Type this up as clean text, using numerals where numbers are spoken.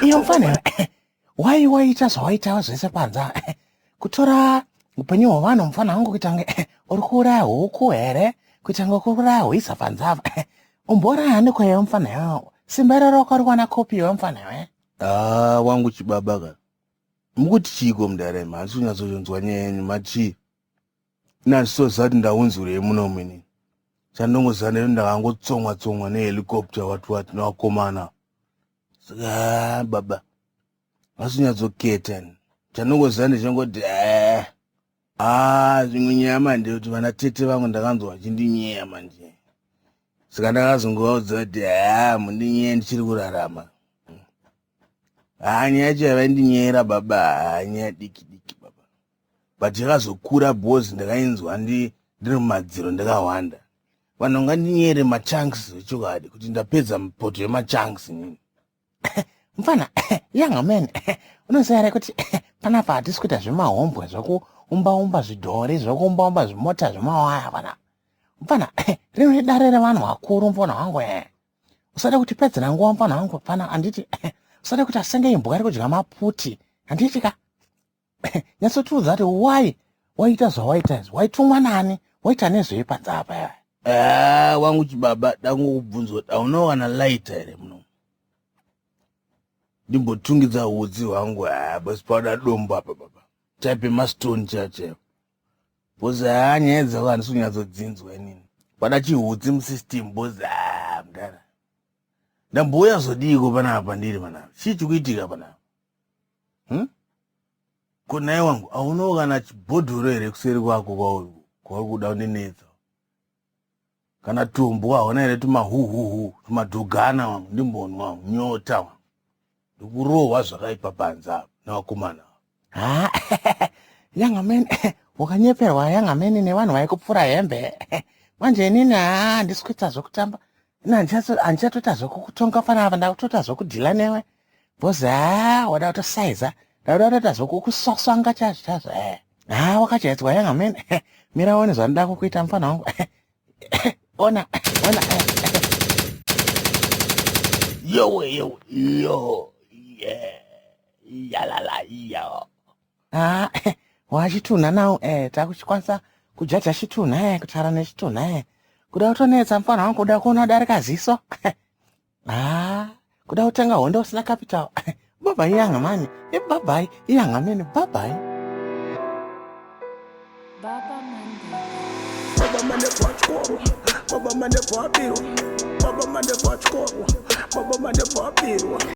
Iyo mfana waita zvawaita zvese panza kutora upenyu hwavanhu mufana wangu kuitange uri kuuraya huku here kuitange uri kuuraya hwisa panzava umboraya ndikweyo mfana yawo simba rero kwariwana kopi yo mfana yawe wangu chibaba ka mukuti chiko mudarema asi unyazoyonzwa nyaya yenyu machi inandisozati ndaunzurei muno mwini chandongozanero ndakangotsomwa nehelicopter watu nawakomana saka baba asi unyadzoketa chandongozana ndechangoti zvimwe nyama ndekuti vana tete vangu ndakanzwa vachindinyeya manje saka ndakazongovaudza kuti mundinyeya ndichiri kurarama nyaya yacho yavaindinyera baba nyaya diki baba but yakazokura bhozi ndakainzwa ndiri mumadziro ndakawanda vanhu ngandinyere machanks vechokwadi kuti ndapedza mupoto yemachanks nini mfana yangamene unoziva here kuti panapa hatisi kuita zvemahombwe zvokuumbaumba zvidhori zvokuumbaumba zvimota zvemawaya pana mfana rino idare revanhu vakuru mfana wangu usada kuti pedzera nguva mfana wangu pana handiti usada kuti asenge imbwa ari kudya maputi handiti ka nyatsotiudza kuti why waita zvawaita izvi waitumwa nani waita nezvei panzapa yawe wangu chibaba dangokubvunzwa kuti aunowana laita here muno ndimbotungidza hudzi hwangu basi pauda dombo apa baba chaipe mastone chacho bhozi nyaya dzako handisi kunyatsodzinzwa inini pada chihudzi musystem bhozi mudara ndambouya zodiko panapa ndiri panapa chii chikuitika panapa konai wangu auno kana chibhodhoro here kuseri kwako kwauri kuda kundinetsa kana tombo hauna here tumahuhuhu tumadhogana wangu ndimbonwa wangu nyota wangu ndikurohwa zvakaipa panza navakomana yangamene wakanyeperwa yangamene nevanhu vaikupfura hembe manje inini handisi kuita zvokutamba handichatota zvokukutonga panapa ndakutota zvokudhila newe bhozi wada kutosaiza ndauda kutota zvokukusoswanga chazvo wakachaedzwa yangamene mira one zvanoda kukuita mufana wangu ona yo yalala yo wachitunha nawo takuchikwanisa kujaja chitunha kutara nechitunha kuda kutonetsa mufana wangu kuda kuona darika ziso kuda kutenga hondo usina capital babai yangamani babai yangamene babai Baba mande pachkoro, baba mande papiro, baba mande pachkoro, baba mande papiro.